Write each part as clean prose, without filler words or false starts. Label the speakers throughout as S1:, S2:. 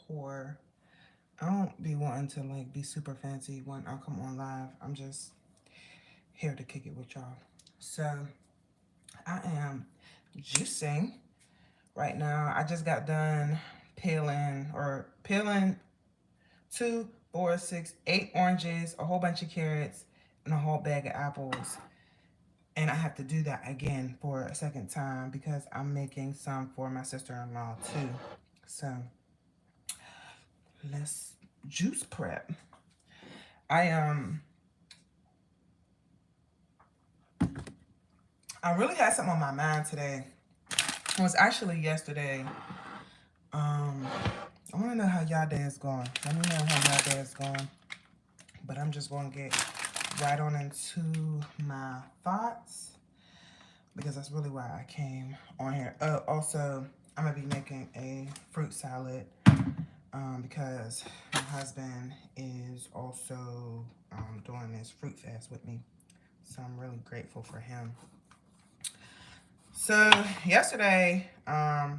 S1: pour. I don't be wanting to like be super fancy when I come on live. I'm just here to kick it with y'all. So I am juicing right now. I just got done peeling 2, 4, 6, 8 oranges, a whole bunch of carrots, and a whole bag of apples. And I have to do that again for a second time because I'm making some for my sister-in-law too. So let's juice prep. I I really had something on my mind today. It was actually yesterday. I want to know how y'all day is going. Let me know how y'all day is going. But I'm just going to get right on into my thoughts because that's really why I came on here. Also, I'm going to be making a fruit salad because my husband is also doing this fruit fast with me. So I'm really grateful for him. So yesterday,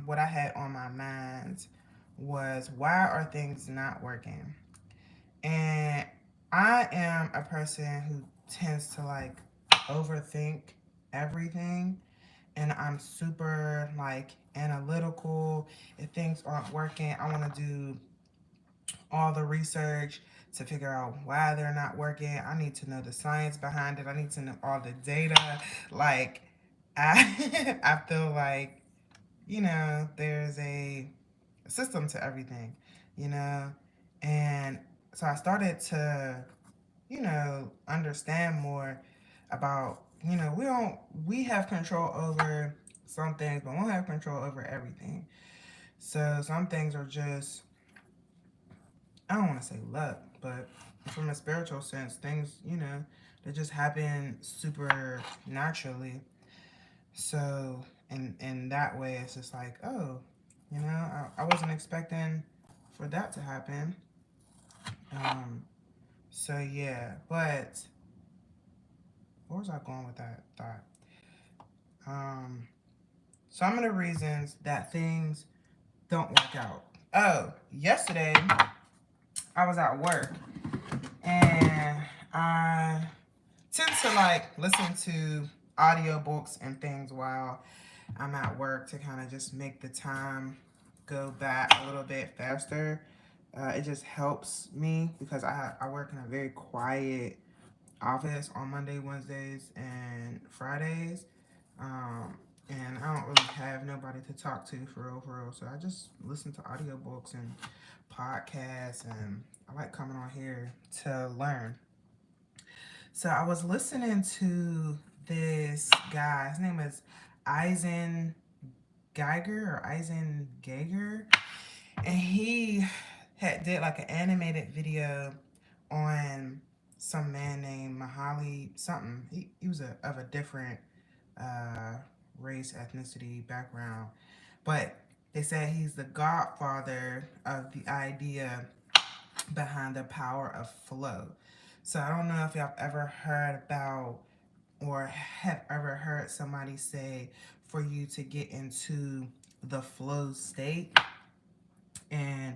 S1: what I had on my mind was why are things not working? And I am a person who tends to like overthink everything. And I'm super like analytical. If things aren't working, I want to do all the research to figure out why they're not working. I need to know the science behind it. I need to know all the data. Like I feel like, there's a system to everything, you know? And so I started to, understand more about, we have control over some things, but we don't have control over everything. So some things are just, I don't want to say luck, but from a spiritual sense, things, they just happen super naturally. So in that way, it's just like, oh, I wasn't expecting for that to happen. Um, so yeah, but where was I going with that thought? Um, some of the reasons that things don't work out. Oh, yesterday I was at work and I tend to like listen to audiobooks and things while I'm at work to kind of just make the time go back a little bit faster. It just helps me because I work in a very quiet office on Monday, Wednesdays, and Fridays. Um, and I don't really have nobody to talk to for real. So I just listen to audiobooks and podcasts, and I like coming on here to learn. So I was listening to this guy. His name is Eisen Eisen Geiger, and he had did like an animated video on some man named Mahali something. He was of a different uh, race, ethnicity, background, but they said he's the godfather of the idea behind the power of flow. So I don't know if y'all have ever heard about or have ever heard somebody say for you to get into the flow state. And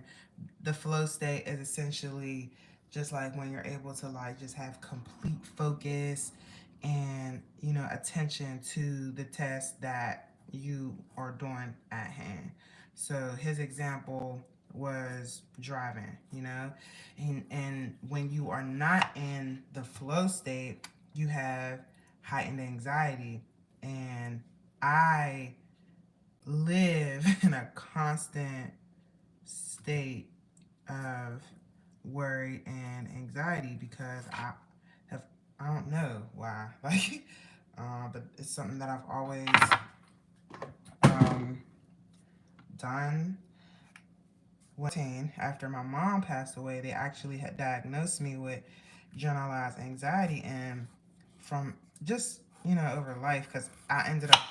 S1: the flow state is essentially just like when you're able to like just have complete focus and attention to the task that you are doing at hand. So his example was driving, and when you are not in the flow state, you have heightened anxiety. And I live in a constant state of worry and anxiety because have I don't know why like but it's something that I've always um, done. When after my mom passed away, they actually had diagnosed me with generalized anxiety, and from just over life, because I ended up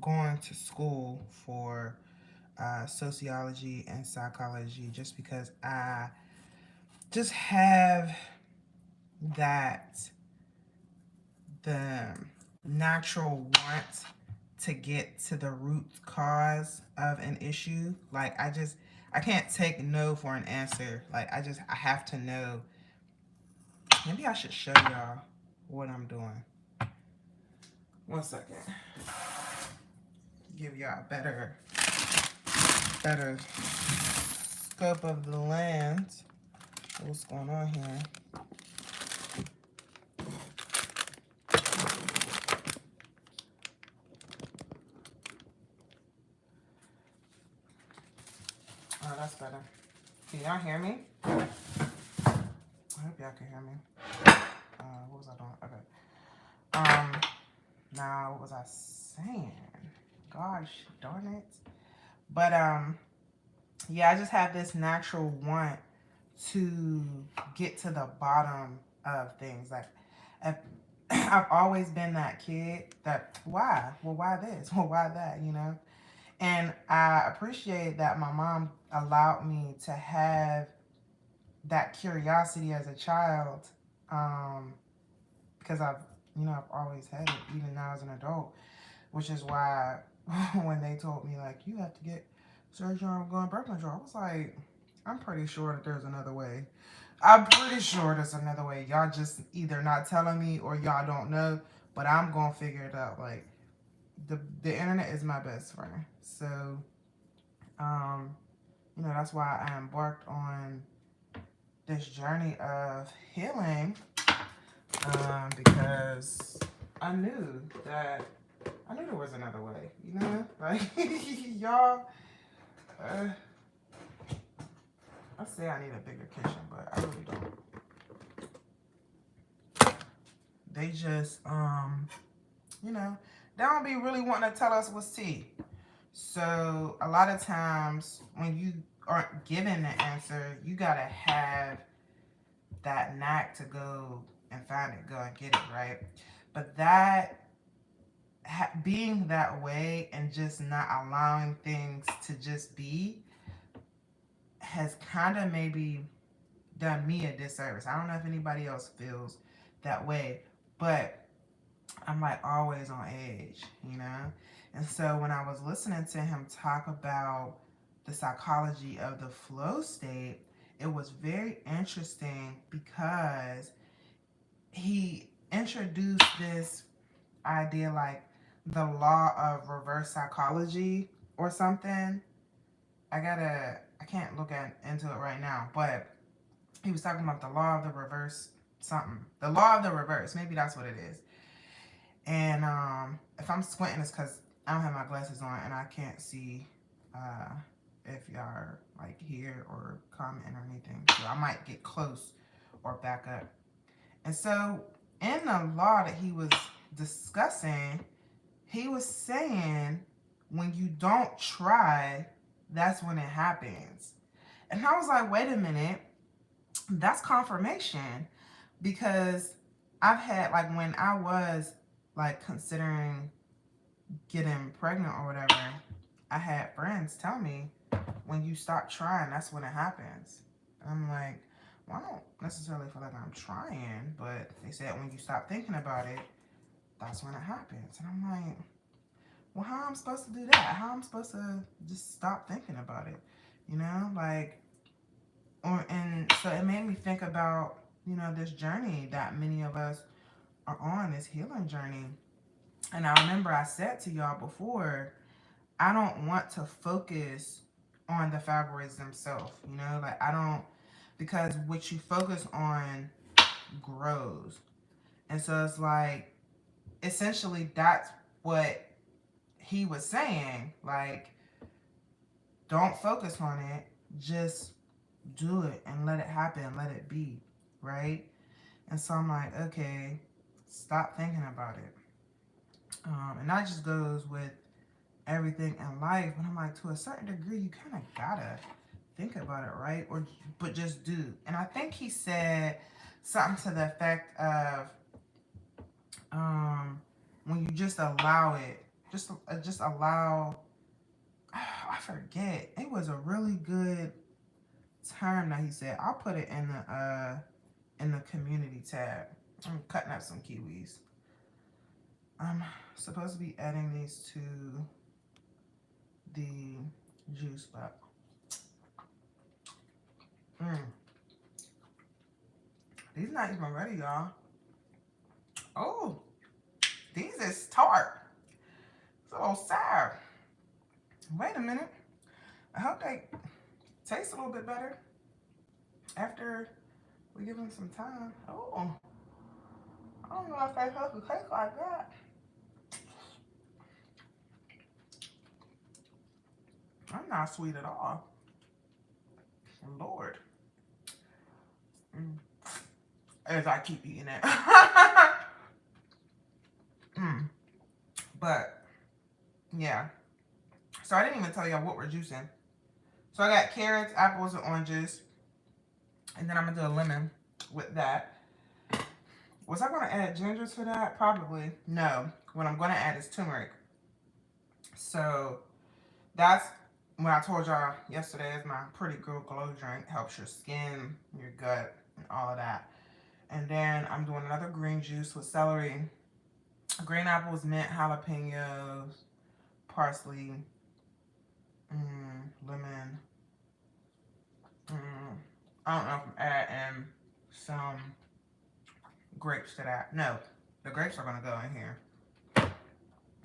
S1: going to school for sociology and psychology just because I just have that the natural want to get to the root cause of an issue. Like I can't take no for an answer. Like, I have to know. Maybe I should show y'all what I'm doing. One second. Give y'all a better scope of the land. What's going on here? Oh, that's better. Can y'all hear me? I hope y'all can hear me. What was I doing? Okay. Now what was I saying? Gosh darn it. But yeah, I just have this natural want to get to the bottom of things. Like, I've always been that kid that, why? Well, why this? Well, why that? You know? And I appreciate that my mom allowed me to have that curiosity as a child, because I've always had it, even now as an adult, which is why when they told me, like, you have to get surgery on going birth control, I was like, I'm pretty sure that there's another way. I'm pretty sure there's another way. Y'all just either not telling me or y'all don't know, but I'm gonna figure it out. Like, the internet is my best friend. So, that's why I embarked on this journey of healing, because I knew there was another way, like, y'all, I say I need a bigger kitchen, but I really don't. They just, they don't be really wanting to tell us what's tea. So a lot of times when you aren't given the answer, you gotta have that knack to go and find it, go and get it, right? But that being that way and just not allowing things to just be has kind of maybe done me a disservice. I don't know if anybody else feels that way, but I'm like always on edge, And so when I was listening to him talk about the psychology of the flow state, it was very interesting because he introduced this idea like the law of reverse psychology or something. I can't look into it right now, but he was talking about the law of the reverse something. The law of the reverse, maybe that's what it is. And if I'm squinting, it's because I don't have my glasses on and I can't see if y'all are like here or commenting or anything. So I might get close or back up. And so in the law that he was discussing, he was saying when you don't try, that's when it happens. And I was like, wait a minute, that's confirmation, because I've had, like, when I was like considering getting pregnant or whatever, I had friends tell me when you stop trying, that's when it happens. And I'm like, well, I don't necessarily feel like I'm trying, but they said when you stop thinking about it, that's when it happens. And I'm like, well, how am I supposed to do that? How am I supposed to just stop thinking about it? And so it made me think about, this journey that many of us are on, this healing journey. And I remember I said to y'all before, I don't want to focus on the fibroids themselves, like I don't, because what you focus on grows. And so it's like, essentially that's what he was saying, like, don't focus on it, just do it and let it happen, let it be, right? And so I'm like, okay, stop thinking about it. And that just goes with everything in life, but I'm like, to a certain degree, you kind of gotta think about it, right? But just do. And I think he said something to the effect of, when you just allow it, just allow. I forget. It was a really good term that he said. I'll put it in the community tab. I'm cutting up some kiwis. I'm supposed to be adding these to the juice box. These not even ready, y'all. Oh, these is tart. It's a little sour. Wait a minute. I hope they taste a little bit better after we give them some time. Oh, I don't know if they supposed to taste like that. I'm not sweet at all. Lord. As I keep eating it. But, yeah. So I didn't even tell y'all what we're juicing. So I got carrots, apples, and oranges. And then I'm going to do a lemon with that. Was I going to add ginger to that? Probably. No. What I'm going to add is turmeric. So that's what I told y'all yesterday is my Pretty Girl Glow drink. Helps your skin, your gut, and all of that. And then I'm doing another green juice with celery, green apples, mint, jalapenos, parsley, lemon. I don't know if I'm adding some grapes to that. No, the grapes are going to go in here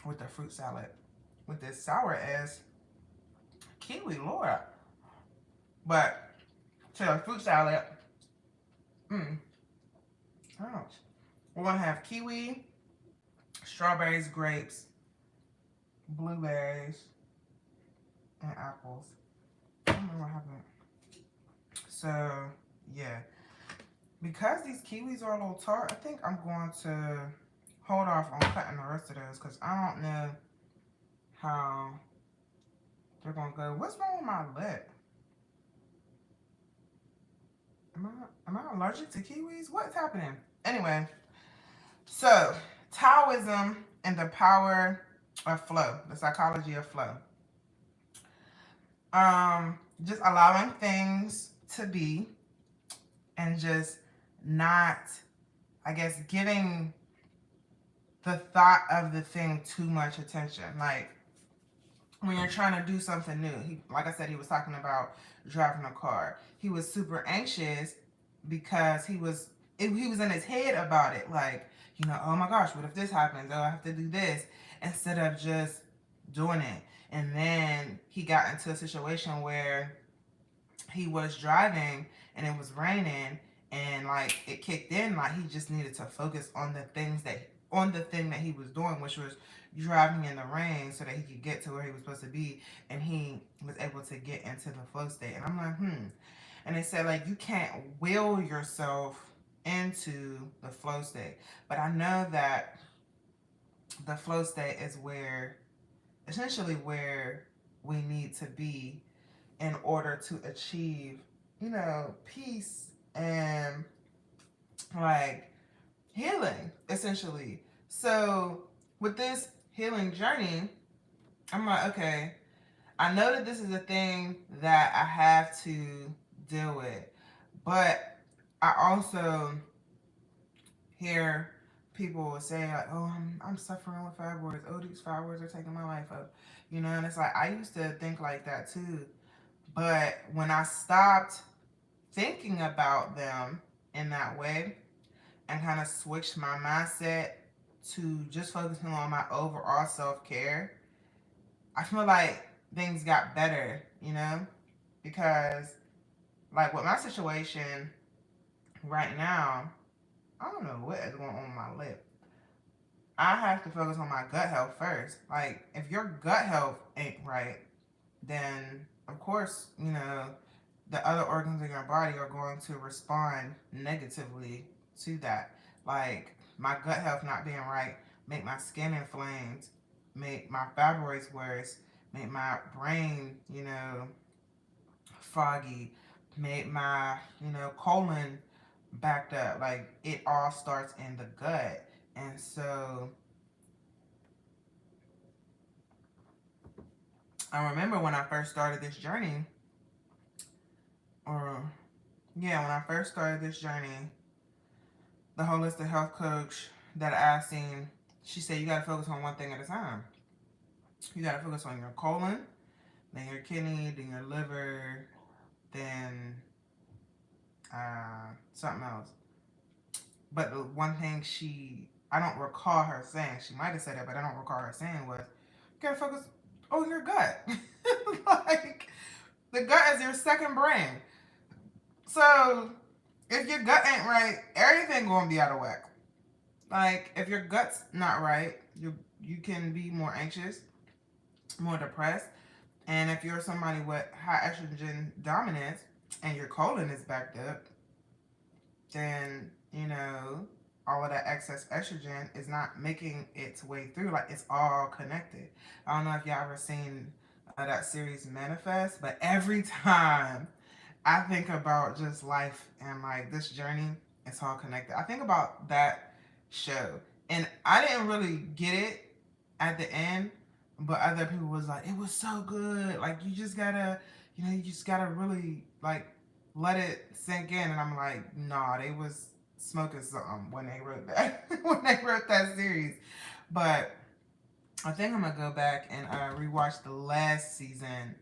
S1: with the fruit salad. With this sour ass kiwi, Lord. But to the fruit salad, ouch. We're going to have kiwi, strawberries, grapes, blueberries, and apples. I don't know what happened. So, yeah. Because these kiwis are a little tart, I think I'm going to hold off on cutting the rest of those because I don't know how they're going to go. What's wrong with my lip? Am I allergic to kiwis? What's happening? Anyway, so Taoism and the power of flow, the psychology of flow. Just allowing things to be and just not, I guess, giving the thought of the thing too much attention. Like when you're trying to do something new, like I said, he was talking about driving a car. He was super anxious because he was in his head about it. Like, oh my gosh, what if this happens? Oh, I have to do this, instead of just doing it. And then he got into a situation where he was driving and it was raining and like it kicked in, like he just needed to focus on the thing that he was doing, which was driving in the rain so that he could get to where he was supposed to be, and he was able to get into the flow state. And I'm like, And they said, like, you can't will yourself into the flow state. But I know that the flow state is essentially where we need to be in order to achieve, peace and like healing, essentially. So with this healing journey, I'm like, okay, I know that this is a thing that I have to deal with, but I also hear people say like, oh, I'm suffering with fibroids. Oh, these fibroids are taking my life up. And it's like, I used to think like that too. But when I stopped thinking about them in that way and kind of switched my mindset to just focusing on my overall self-care, I feel like things got better, because like with my situation right now, I don't know what is going on with my lip. I have to focus on my gut health first. Like, if your gut health ain't right, then of course, the other organs in your body are going to respond negatively to that. Like, my gut health not being right make my skin inflamed, make my fibroids worse, make my brain, foggy, make my, colon backed up. Like, it all starts in the gut. And so I remember when I first started this journey, when I first started this journey, the holistic health coach that I seen, she said, you got to focus on one thing at a time. You got to focus on your colon, then your kidney, then your liver, then something else. But the one thing I don't recall her saying, she might have said it, but I don't recall her saying was, you gotta focus on your gut. Like, the gut is your second brain. So, if your gut ain't right, everything gonna be out of whack. Like, if your gut's not right, you can be more anxious, more depressed. And if you're somebody with high estrogen dominance and your colon is backed up, then, all of that excess estrogen is not making its way through. Like, it's all connected. I don't know if y'all ever seen that series Manifest, but every time I think about just life and like this journey, it's all connected. I think about that show, and I didn't really get it at the end, but other people was like, it was so good. Like, you just gotta really like let it sink in. And I'm like, nah, they was smoking something when they wrote that when they wrote that series. But I think I'm gonna go back and rewatch the last season.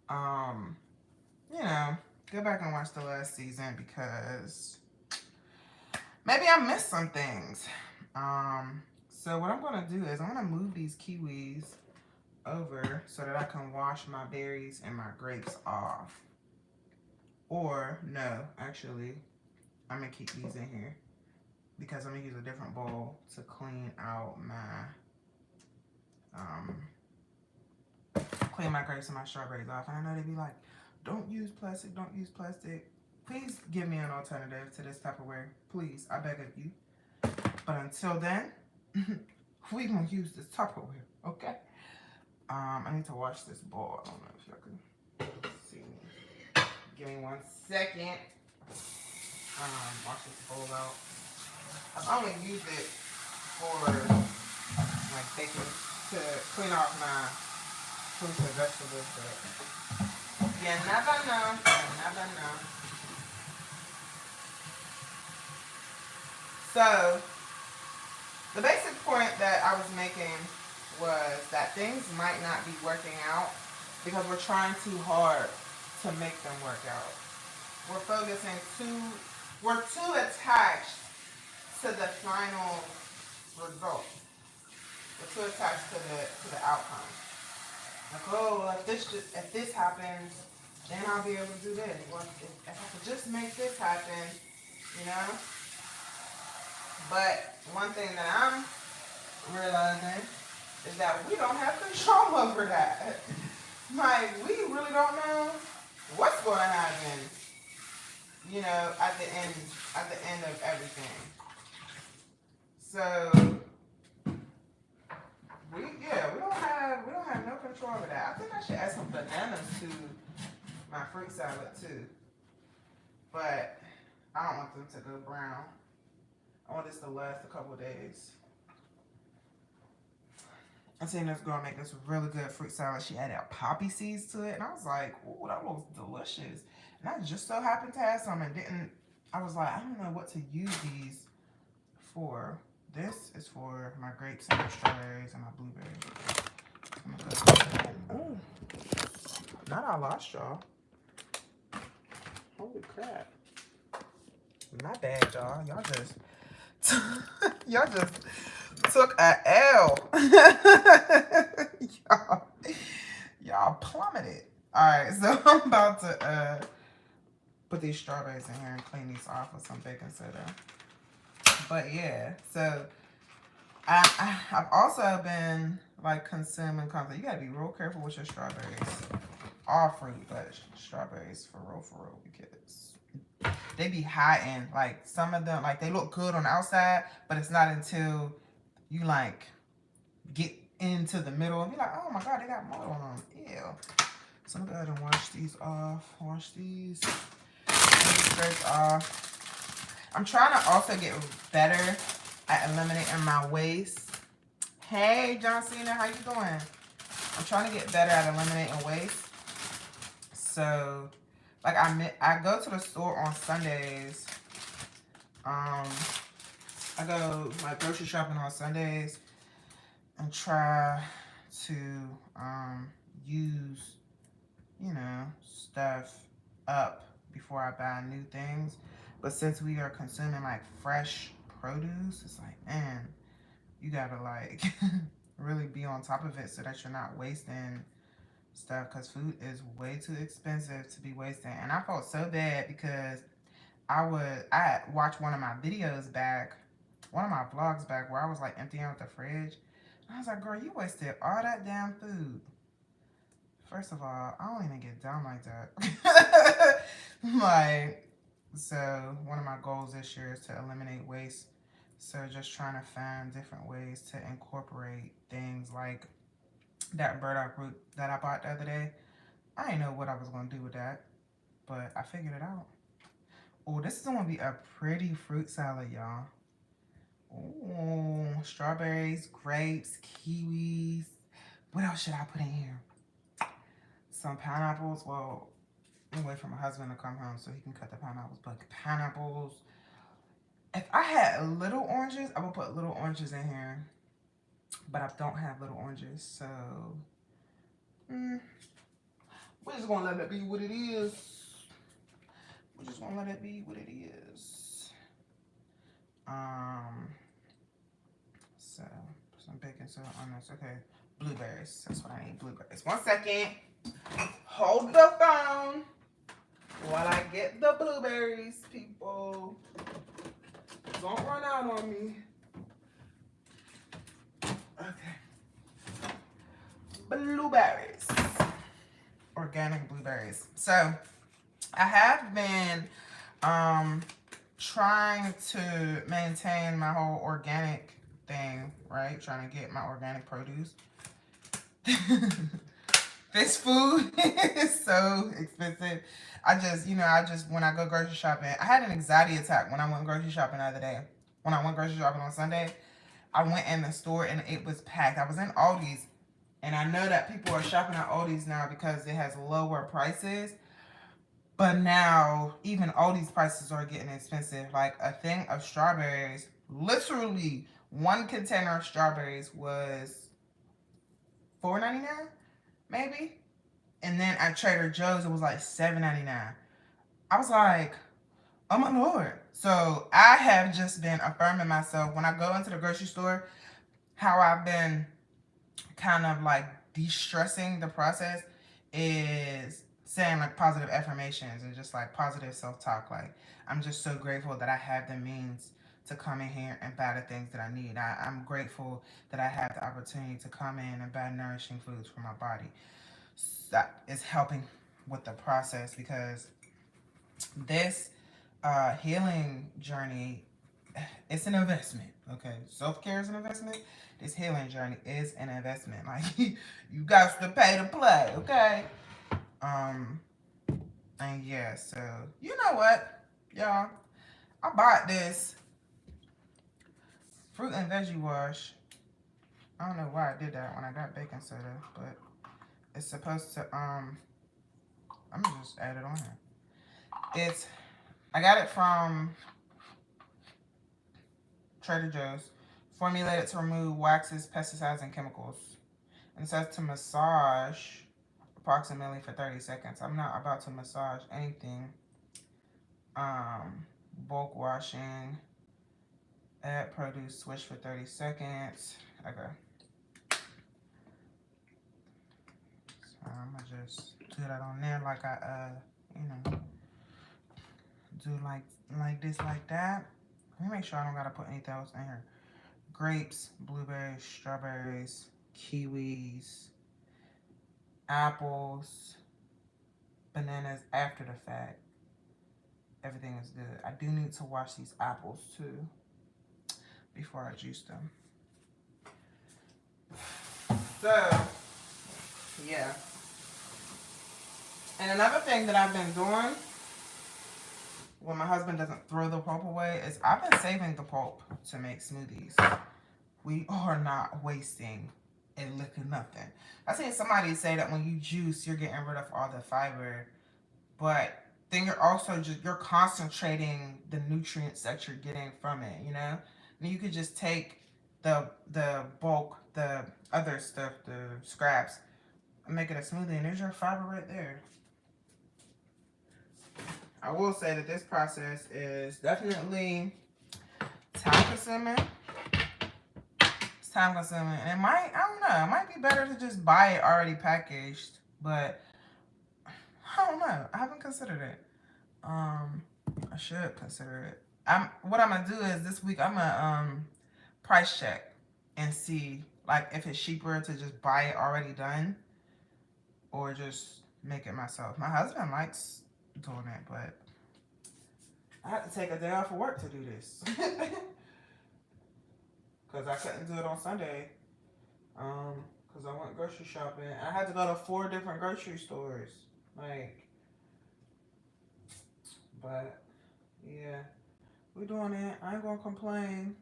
S1: Um, you know, go back and watch the last season because maybe I missed some things. So what I'm gonna do is I'm gonna move these kiwis over so that I can wash my berries and my grapes off. Or no, actually, I'm gonna keep these in here because I'm gonna use a different bowl to clean out my grapes and my strawberries off. And I know they'd be like, don't use plastic, don't use plastic. Please give me an alternative to this Tupperware. Please, I beg of you. But until then, we gonna use this Tupperware, okay? I need to wash this bowl. I don't know if y'all can see me. Give me 1 second. Wash this bowl out. I've only used it for like baking to clean off my fruits and vegetables, but you never know. You never know. So the basic point that I was making was that things might not be working out because we're trying too hard to make them work out. We're too attached to the final result. We're too attached to the outcome. Like, oh, if this happens, then I'll be able to do this. Well, if I could just make this happen, you know? But one thing that I'm realizing is that we don't have control over that. Like, we really don't know what's going to happen, at the end of everything. So we don't have no control over that. I think I should add some bananas to my fruit salad too. But I don't want them to go brown. I want this to last a couple days. I seen this girl make this really good fruit salad. She added poppy seeds to it, and I was like, "Ooh, that looks delicious." And I just so happened to have some, and I was like, I don't know what to use these for. This is for my grapes and my strawberries and my blueberries. Ooh, not our lost straw. Holy crap! My bad, y'all. Y'all just took a L. y'all plummeted. All right, so I'm about to put these strawberries in here and clean these off with some baking soda. But yeah, so I've also been like consuming content. You gotta be real careful with your strawberries. All fruit, but strawberries for real, because they be high in. Like, some of them, like, they look good on the outside, but it's not until you like get into the middle and be like, oh my god, they got mold on them. Ew. So I'm gonna go ahead and wash these off. Wash these scrapes off. I'm trying to also get better at eliminating my waste. Hey, John Cena, how you doing? I'm trying to get better at eliminating waste. So, like, I go to the store on Sundays. I go like grocery shopping on Sundays and try to use, stuff up before I buy new things. But since we are consuming like fresh produce, it's like, man, you gotta like really be on top of it so that you're not wasting stuff, because food is way too expensive to be wasting. And I felt so bad because I watched one of my videos back, one of my vlogs back, where I was like emptying out the fridge. I was like, girl, you wasted all that damn food. First of all, I don't even get down like that. Like, so one of my goals this year is to eliminate waste. So just trying to find different ways to incorporate things like that burdock root that I bought the other day. I didn't know what I was going to do with that, but I figured it out. Oh, this is going to be a pretty fruit salad, y'all. Oh, strawberries, grapes, kiwis. What else should I put in here? Some pineapples. Well, I'm waiting for my husband to come home so he can cut the pineapples. But pineapples. If I had little oranges, I would put little oranges in here. But I don't have little oranges, so we're just gonna let it be what it is. We're just gonna let it be what it is. So some baking soda on this. Okay, blueberries. That's what I need. Blueberries. 1 second. Hold the phone while I get the blueberries, people. Don't run out on me. Okay. Blueberries. Organic blueberries. So I have been trying to maintain my whole organic thing, right? Trying to get my organic produce. This food is so expensive. I just when I go grocery shopping, I had an anxiety attack when I went grocery shopping the other day. When I went grocery shopping on Sunday, I went in the store and it was packed. I was in Aldi's, and I know that people are shopping at Aldi's now because it has lower prices. But now, even Aldi's prices are getting expensive. Like a thing of strawberries, literally one container of strawberries was $4.99, maybe. And then at Trader Joe's, it was like $7.99. I was like, oh my Lord. So I have just been affirming myself when I go into the grocery store, how I've been kind of like de-stressing the process is saying like positive affirmations and just like positive self-talk. Like, I'm just so grateful that I have the means to come in here and buy the things that I need. I'm grateful that I have the opportunity to come in and buy nourishing foods for my body. That is helping with the process, because this healing journey, it's an investment. Okay, self-care is an investment. This healing journey is an investment. Like, you got to pay to play. Okay. And yeah, so you know what, y'all, I bought this fruit and veggie wash. I don't know why I did that when I got baking soda, but it's supposed to I'm gonna just add it on here. I got it from Trader Joe's. Formulated to remove waxes, pesticides, and chemicals. And it says to massage approximately for 30 seconds. I'm not about to massage anything. Bulk washing. Add produce, switch for 30 seconds. Okay. So I'm gonna just do that on there like I do like this, like that. Let me make sure I don't gotta put anything else in here. Grapes, blueberries, strawberries, kiwis, apples, bananas after the fact. Everything is good. I do need to wash these apples too before I juice them. So, yeah. And another thing that I've been doing when my husband doesn't throw the pulp away is I've been saving the pulp to make smoothies. We are not wasting a lick of nothing. I seen somebody say that when you juice, you're getting rid of all the fiber, but then you're also you're concentrating the nutrients that you're getting from it, you know? And you could just take the bulk, the other stuff, the scraps, and make it a smoothie, and there's your fiber right there. I will say that this process is definitely time consuming. It's time consuming. And it might, I don't know, it might be better to just buy it already packaged. But I don't know. I haven't considered it. I should consider it. What I'm gonna do is this week I'm gonna price check and see like if it's cheaper to just buy it already done or just make it myself. My husband likes doing it, but I had to take a day off of work to do this. Because I couldn't do it on Sunday. Because I went grocery shopping. I had to go to 4 different grocery stores. Like, but yeah, we're doing it. I ain't gonna complain.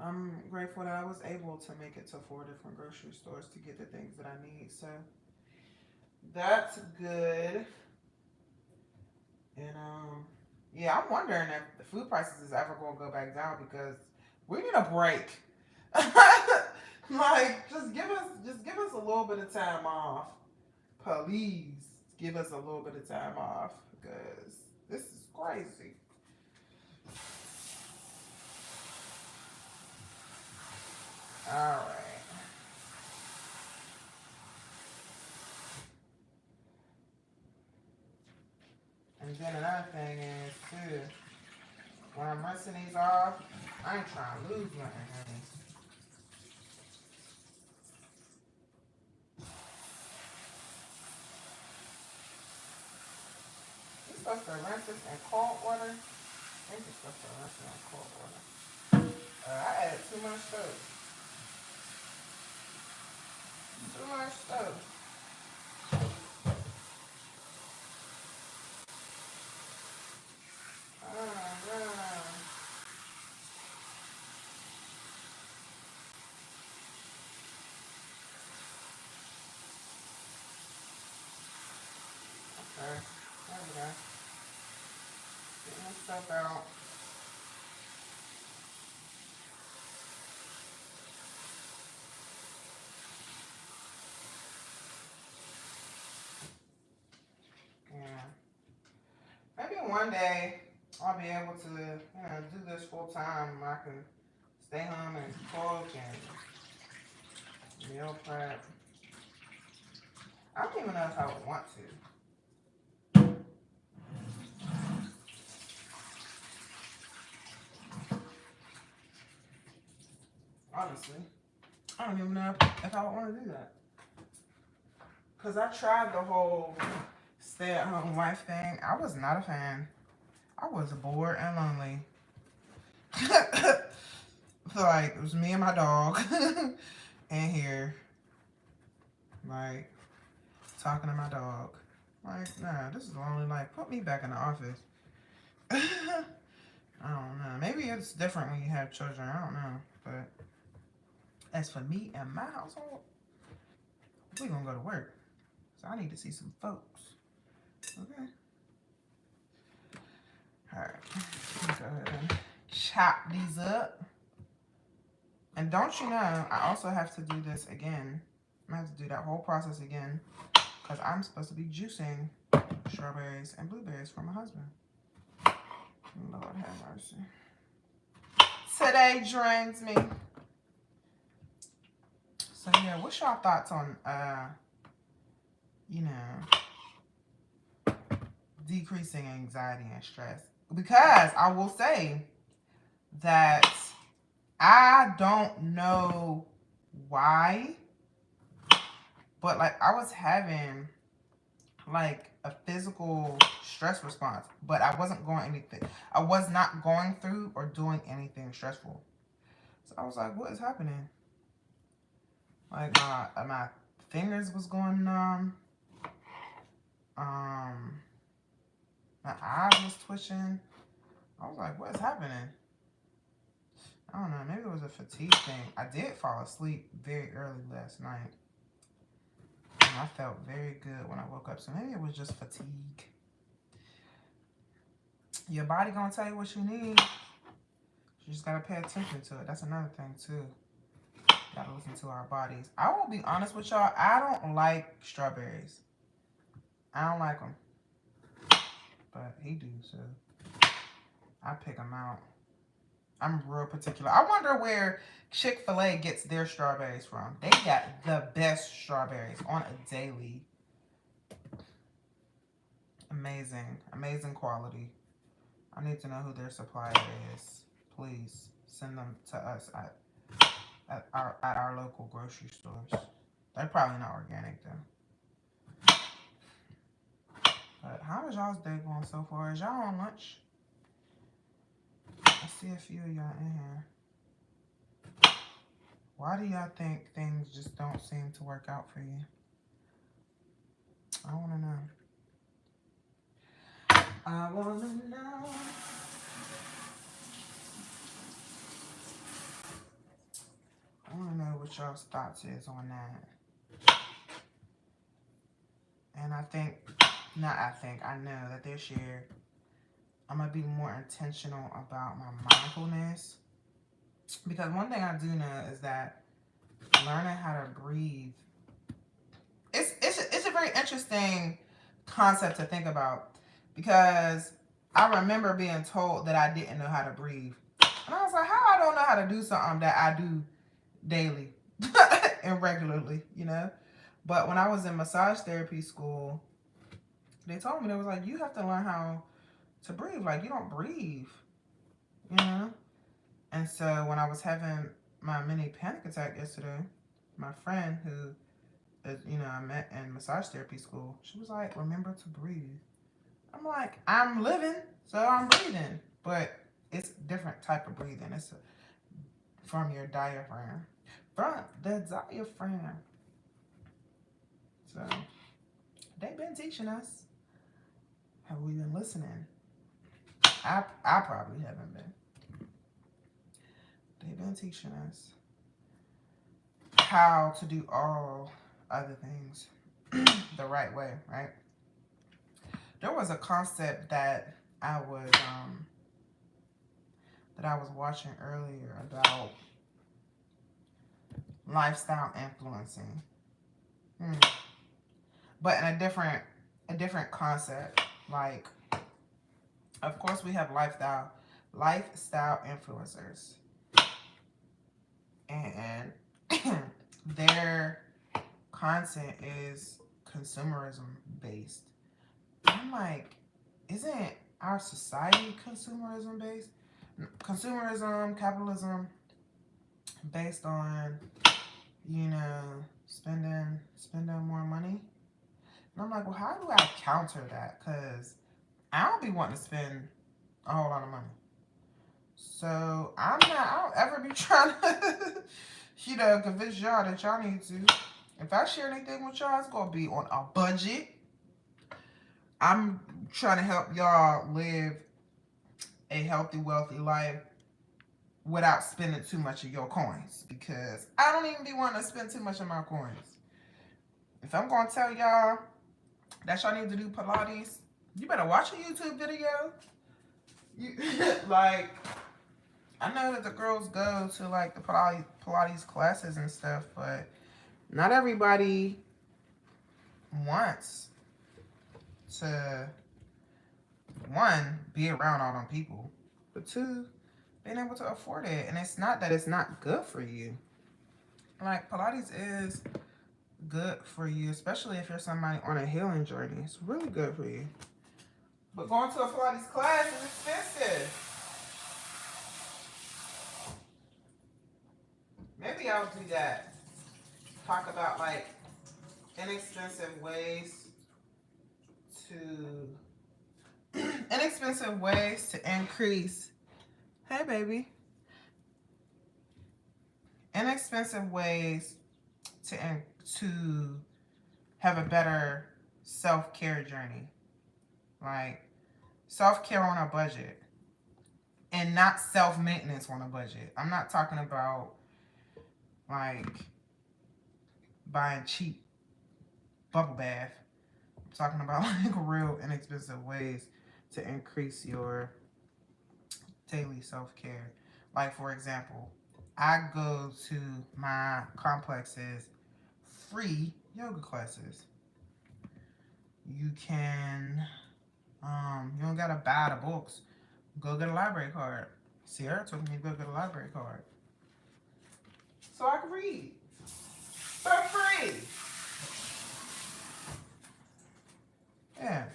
S1: I'm grateful that I was able to make it to 4 different grocery stores to get the things that I need. So that's good. And yeah, I'm wondering if the food prices is ever gonna go back down because we need a break. Like, just give us a little bit of time off. Please give us a little bit of time off because this is crazy. All right. And then another thing is too, when I'm rinsing these off, I ain't trying to lose nothing, honey. You're supposed to rinse this in cold water. I think you're supposed to rinse it in cold water. I added too much soap. Too much soap. No. Okay. There we go. Get my stuff out. Yeah. Maybe one day I'll be able to, do this full time. I can stay home and cook and meal prep. I don't even know if I would want to. Honestly, I don't even know if I would want to do that. Because I tried the whole stay-at-home wife thing. I was not a fan. I was bored and lonely. So, like, it was me and my dog in here, like, talking to my dog. Like, nah, this is lonely. Like, put me back in the office. I don't know. Maybe it's different when you have children. I don't know. But as for me and my household, we're going to go to work. So I need to see some folks. Okay. All right. Go ahead and chop these up. And don't you know, I also have to do this again. I have to do that whole process again because I'm supposed to be juicing strawberries and blueberries for my husband. Lord have mercy. Today drains me. So yeah, what's y'all thoughts on decreasing anxiety and stress? Because I will say that I don't know why, but like I was having like a physical stress response, but I wasn't going anything. I was not going through or doing anything stressful. So I was like, what is happening? Like my fingers was going numb. My eyes was twitching. I was like, what is happening? I don't know. Maybe it was a fatigue thing. I did fall asleep very early last night. And I felt very good when I woke up. So maybe it was just fatigue. Your body gonna tell you what you need. You just gotta pay attention to it. That's another thing too. Gotta listen to our bodies. I will be honest with y'all. I don't like strawberries. I don't like them. but he do, so I pick him out. I'm real particular. I wonder where Chick-fil-A gets their strawberries from. They got the best strawberries on a daily. Amazing. Amazing quality. I need to know who their supplier is. Please send them to us at our local grocery stores. They're probably not organic though. But how is y'all's day going so far? Is y'all on lunch? I see a few of y'all in here. Why do y'all think things just don't seem to work out for you? I want to know. I want to know. I want to know what y'all's thoughts is on that. And I know that this year I'm going to be more intentional about my mindfulness. Because one thing I do know is that learning how to breathe, it's a very interesting concept to think about. Because I remember being told that I didn't know how to breathe. And I was like, how I don't know how to do something that I do daily and regularly, you know? But when I was in massage therapy school, they told me, they was like, you have to learn how to breathe. Like, you don't breathe, you know? And so when I was having my mini panic attack yesterday, my friend who, you know, I met in massage therapy school, she was like, remember to breathe. I'm like, I'm living, so I'm breathing. But it's a different type of breathing. It's from your diaphragm. From the diaphragm. So, they've been teaching us. Have we been listening? I probably haven't been. They've been teaching us how to do all other things the right way, right? There was a concept that I was watching earlier about lifestyle influencing, but in a different concept. Like, of course, we have lifestyle influencers, and their content is consumerism based. I'm like, isn't our society consumerism based? Consumerism, capitalism, based on, you know, spending more money. And I'm like, well, how do I counter that? Because I don't be wanting to spend a whole lot of money. So I don't ever be trying to, you know, convince y'all that y'all need to. If I share anything with y'all, it's going to be on a budget. I'm trying to help y'all live a healthy, wealthy life without spending too much of your coins. Because I don't even be wanting to spend too much of my coins. If I'm going to tell y'all that y'all need to do Pilates, you better watch a YouTube video. Like, I know that the girls go to, like, the Pilates classes and stuff, but not everybody wants to, one, be around all them people, but two, being able to afford it. And it's not that it's not good for you. Like, Pilates is good for you, especially if you're somebody on a healing journey. It's really good for you. But going to a Pilates class is expensive. Maybe I'll do that. Talk about, like, inexpensive ways to increase. Hey, baby. Inexpensive ways to have a better self-care journey. Like, self-care on a budget. And not self-maintenance on a budget. I'm not talking about, like, buying cheap bubble bath. I'm talking about, like, real inexpensive ways to increase your daily self-care. Like, for example, I go to my complex's free yoga classes. You can You don't gotta buy the books. Go get a library card. Sierra told me to go get a library card so I can read for free. Yeah.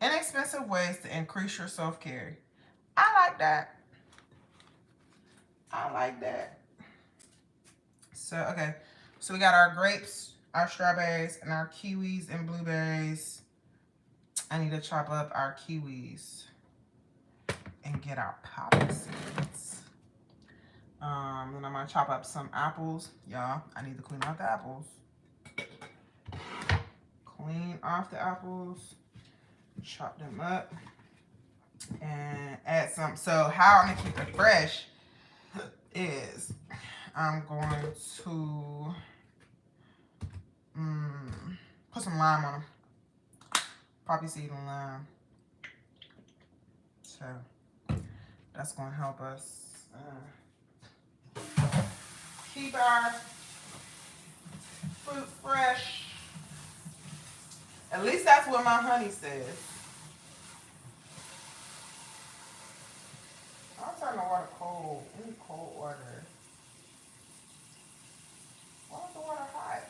S1: Inexpensive ways to increase your self-care. I like that. I like that. So, okay. So we got our grapes, our strawberries, and our kiwis and blueberries. I need to chop up our kiwis and get our poppy seeds. Then I'm going to chop up some apples. Y'all, I need to clean out the apples. Clean off the apples. Chop them up. And add some. So how I'm going to keep it fresh is I'm going to put some lime on them. Poppy seed and lime. So that's going to help us keep our fruit fresh. At least that's what my honey says. I'll turn the water cold. I need cold water. Why is the water hot?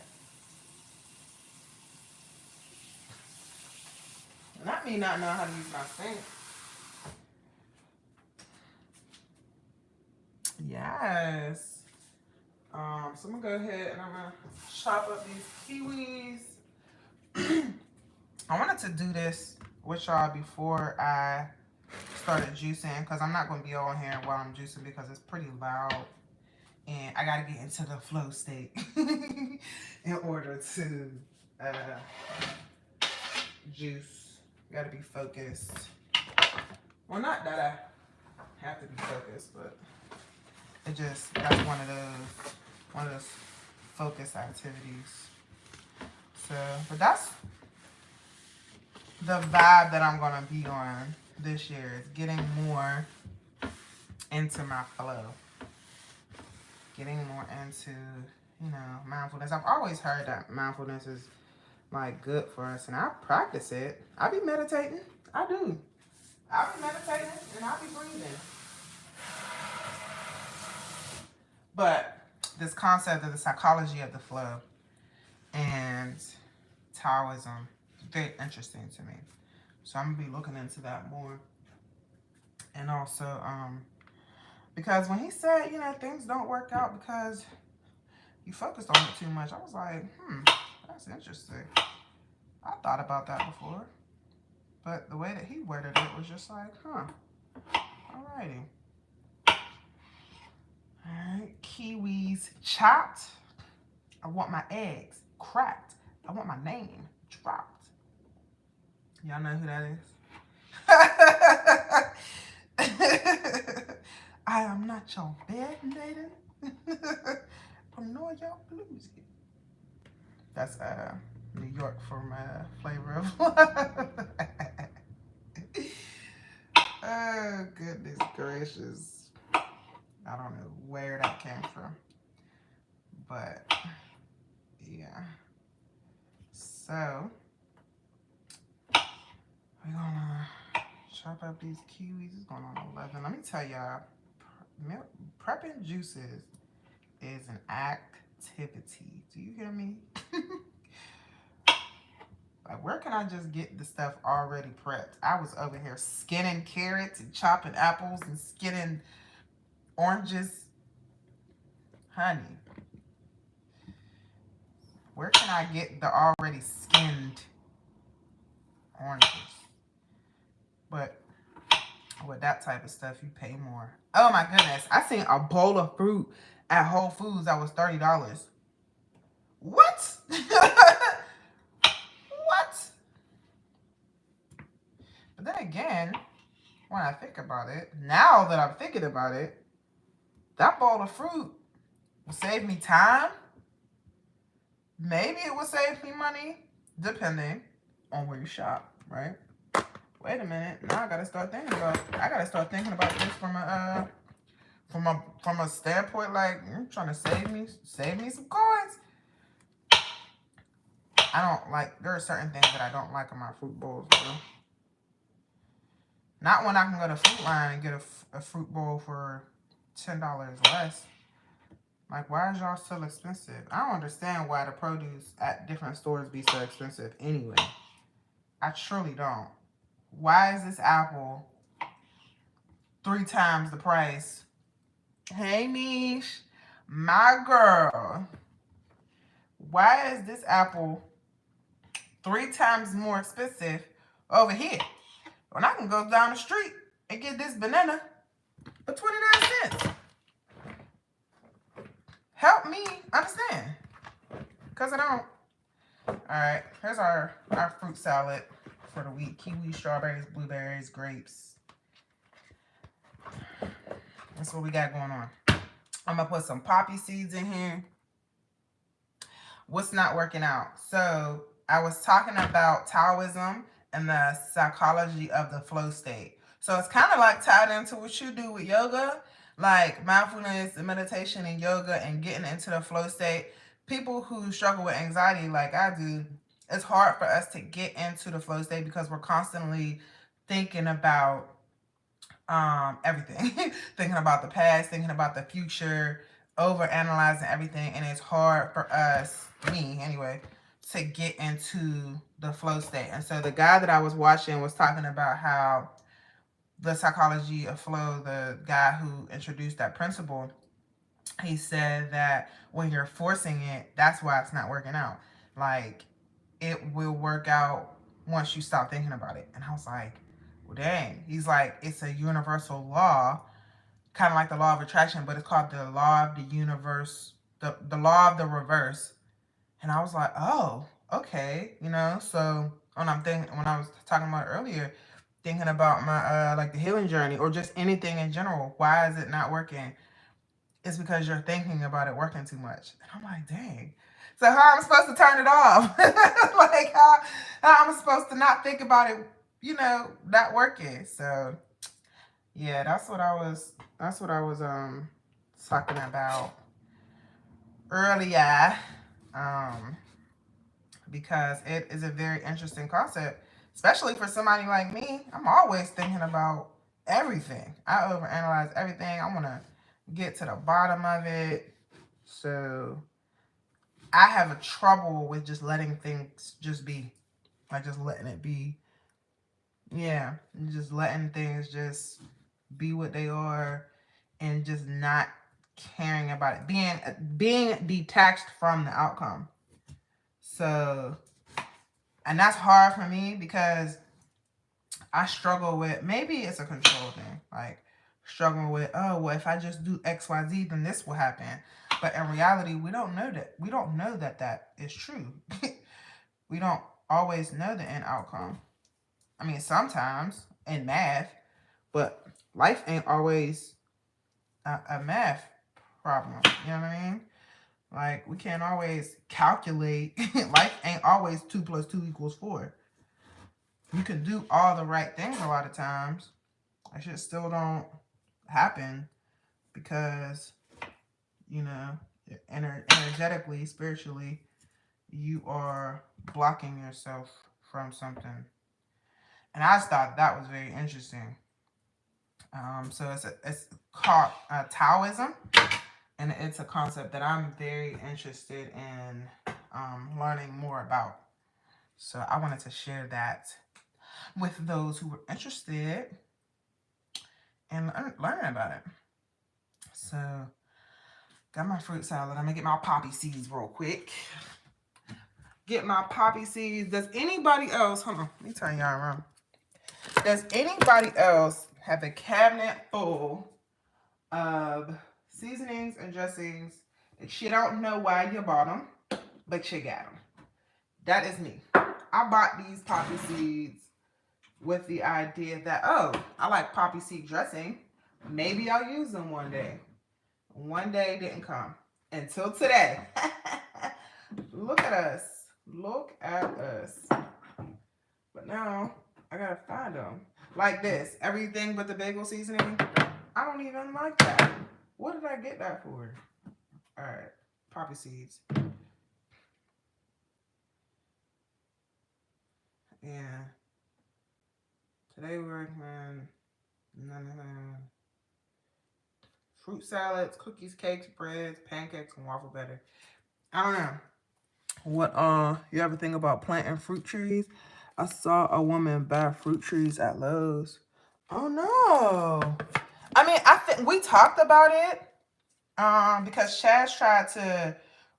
S1: Not me not knowing how to use my sink. Yes. So I'm gonna go ahead and I'm gonna chop up these kiwis. I wanted to do this with y'all before I started juicing because I'm not gonna be on here while I'm juicing because it's pretty loud and I gotta get into the flow state in order to juice. Gotta be focused. Well, not that I have to be focused, but it just, that's one of those focus activities. So, but that's the vibe that I'm gonna be on this year, is getting more into my flow. Getting more into, you know, mindfulness. I've always heard that mindfulness is like good for us, and I practice it. I be meditating. I do. I be meditating and I be breathing. But this concept of the psychology of the flow and Taoism is very interesting to me. So I'm gonna be looking into that more. And also, because when he said, you know, things don't work out because you focused on it too much, I was like, that's interesting. I thought about that before. But the way that he worded it was just like, alrighty. Alright, kiwis chopped. I want my eggs cracked. I want my name dropped. Y'all know who that is? I am not your bed lady. I'm not your bluesy. That's New York from Flavor of Love. Oh, goodness gracious. I don't know where that came from. But, yeah. So, we're gonna chop up these kiwis. It's going on 11. Let me tell y'all, prepping juices is an activity. Do you hear me? Like, where can I just get the stuff already prepped? I was over here skinning carrots and chopping apples and skinning oranges. Honey, where can I get the already skinned oranges? But with that type of stuff, you pay more. Oh my goodness. I seen a bowl of fruit at Whole Foods that was $30. What? What? But then again, when I think about it, now that I'm thinking about it, that bowl of fruit will save me time. Maybe it will save me money, depending on where you shop, right? Wait a minute. Now I gotta start thinking about this from a standpoint like I'm trying to save me some coins. I don't like, there are certain things that I don't like in my fruit bowls, bro. Not when I can go to Fruit Line and get a fruit bowl for $10 less. Like, why is y'all so expensive? I don't understand why the produce at different stores be so expensive anyway. I truly don't. Why is this apple 3 times the price? Hey, Mish, my girl. Why is this apple 3 times more expensive over here when I can go down the street and get this banana for 29 cents? Help me understand, because I don't. Alright, here's our fruit salad for the week. Kiwi, strawberries, blueberries, grapes. That's what we got going on. I'm going to put some poppy seeds in here. What's not working out? So I was talking about Taoism and the psychology of the flow state. So it's kind of like tied into what you do with yoga, like mindfulness and meditation and yoga and getting into the flow state. People who struggle with anxiety like I do, it's hard for us to get into the flow state because we're constantly thinking about everything. Thinking about the past, thinking about the future, over analyzing everything, and it's hard for us, me anyway, to get into the flow state. And so the guy that I was watching was talking about how the psychology of flow, the guy who introduced that principle, he said that when you're forcing it, that's why it's not working out. Like, it will work out once you stop thinking about it. And I was like, well, dang. He's like, it's a universal law, kind of like the law of attraction, but it's called the law of the universe, the law of the reverse. And I was like, oh, okay, you know. So when I was talking about it earlier, thinking about my like the healing journey or just anything in general, why is it not working? It's because you're thinking about it working too much. And I'm like, dang. So how am I supposed to turn it off? Like how am I supposed to not think about it, you know, not working? So yeah, that's what I was talking about earlier. Because it is a very interesting concept, especially for somebody like me. I'm always thinking about everything. I overanalyze everything. I want to get to the bottom of it. So I have a trouble with just letting things just be. Like just letting it be. Yeah, just letting things just be what they are and just not caring about it. Being detached from the outcome. So, and that's hard for me because I struggle with, maybe it's a control thing, like struggling with, oh, well, if I just do X, Y, Z, then this will happen. But in reality, we don't know that. We don't know that that is true. We don't always know the end outcome. I mean, sometimes in math, but life ain't always a math problem. You know what I mean? Like, we can't always calculate. Life ain't always 2 + 2 = 4. You can do all the right things a lot of times. That shit still don't happen because, you know, energetically, spiritually, you are blocking yourself from something. And I just thought that was very interesting. So it's called Taoism, and it's a concept that I'm very interested in learning more about. So I wanted to share that with those who were interested in learning about it. So got my fruit salad. I'm gonna get my poppy seeds real quick. Get my poppy seeds. Does anybody else, hold on, let me turn y'all around. Does anybody else have a cabinet full of seasonings and dressings that you don't know why you bought them, but you got them? That is me. I bought these poppy seeds with the idea that, oh, I like poppy seed dressing. Maybe I'll use them one day. One day didn't come until today. Look at us. Look at us. But now I gotta find them. Like this. Everything but the bagel seasoning. I don't even like that. What did I get that for? Alright. Poppy seeds. Yeah. Today we're recommend fruit salads, cookies, cakes, breads, pancakes, and waffle batter. I don't know. What you ever think about planting fruit trees? I saw a woman buy fruit trees at Lowe's. Oh no. I mean, I think we talked about it. Because Chaz tried to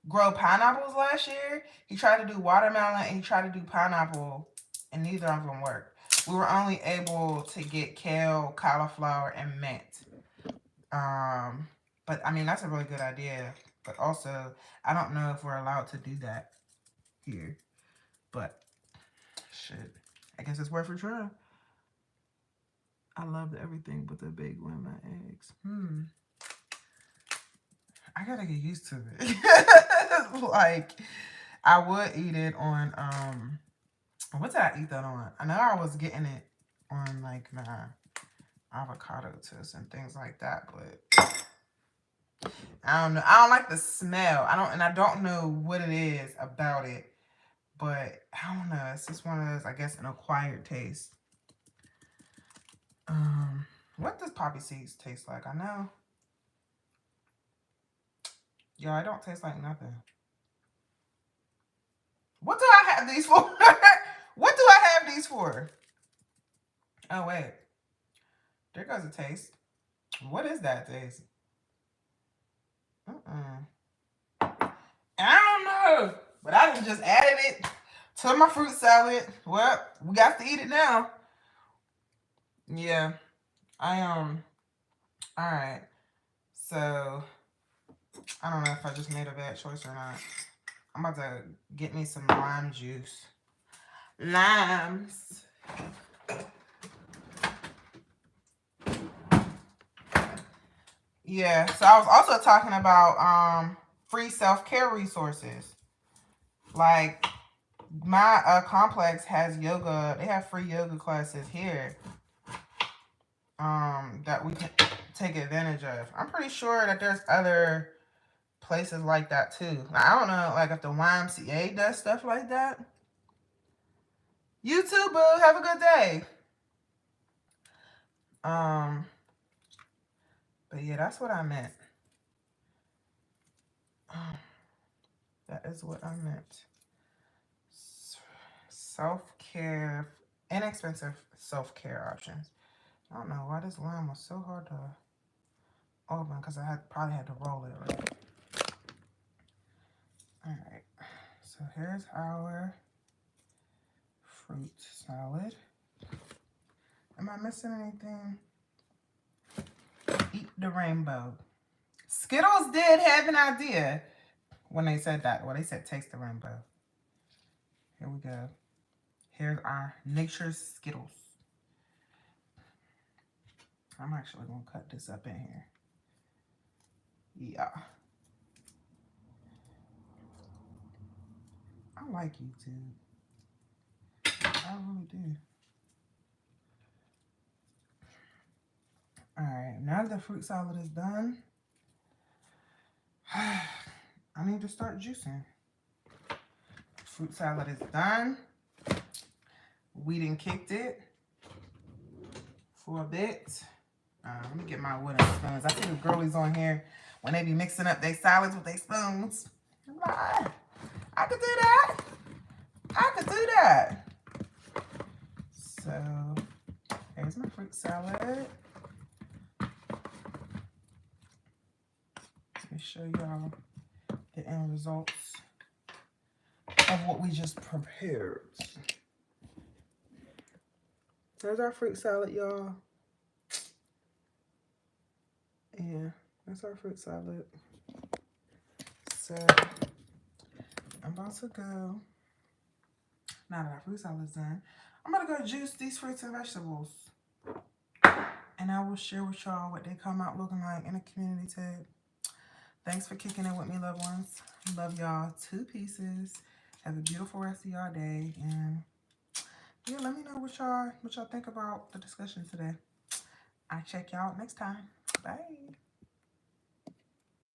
S1: grow pineapples last year. He tried to do watermelon and he tried to do pineapple, and neither of them worked. We were only able to get kale, cauliflower, and mint. But I mean, that's a really good idea. But also, I don't know if we're allowed to do that here. But shit, I guess it's worth a try. I love everything but the big one, my eggs. I gotta get used to it. Like, I would eat it on, what did I eat that on? I know I was getting it on, like, my avocado toast and things like that, but I don't know. I don't like the smell. I don't know what it is about it, but I don't know. It's just one of those, I guess, an acquired taste. What does poppy seeds taste like? I know. Yo, I don't taste like nothing. What do I have these for? What do I have these for? Oh, wait. There goes a taste. What is that taste? I don't know. But I just added it to my fruit salad. Well, we got to eat it now. Yeah. Alright. So, I don't know if I just made a bad choice or not. I'm about to get me some lime juice. Limes. Yeah, so I was also talking about free self-care resources. Like, my complex has yoga. They have free yoga classes here that we can take advantage of. I'm pretty sure that there's other places like that too. Like, I don't know, like, if the YMCA does stuff like that. You too, boo. Have a good day. But yeah, that's what I meant. That is what I meant. Self-care, inexpensive self-care options. I don't know why this lime was so hard to open, because I probably had to roll it, right? Alright, so here's our fruit salad. Am I missing anything? Eat the rainbow. Skittles did have an idea when they said that. Well, they said taste the rainbow. Here we go. Here's our nature's Skittles. I'm actually going to cut this up in here. Yeah. I like YouTube. I really do. Alright, now that the fruit salad is done, I need to start juicing. Fruit salad is done. We done kicked it for a bit. Let me get my wooden spoons. I see the girlies on here when they be mixing up their salads with their spoons. I could do that. I could do that. So, here's my fruit salad. Let me show y'all the end results of what we just prepared. There's our fruit salad, y'all. Yeah, that's our fruit salad. So, I'm about to go. Now that our fruit salad's done, I'm about to go juice these fruits and vegetables. And I will share with y'all what they come out looking like in a community tab. Thanks for kicking it with me, loved ones. Love y'all 2 pieces. Have a beautiful rest of y'all day. And yeah, let me know what y'all think about the discussion today. I'll check y'all out next time. Bye.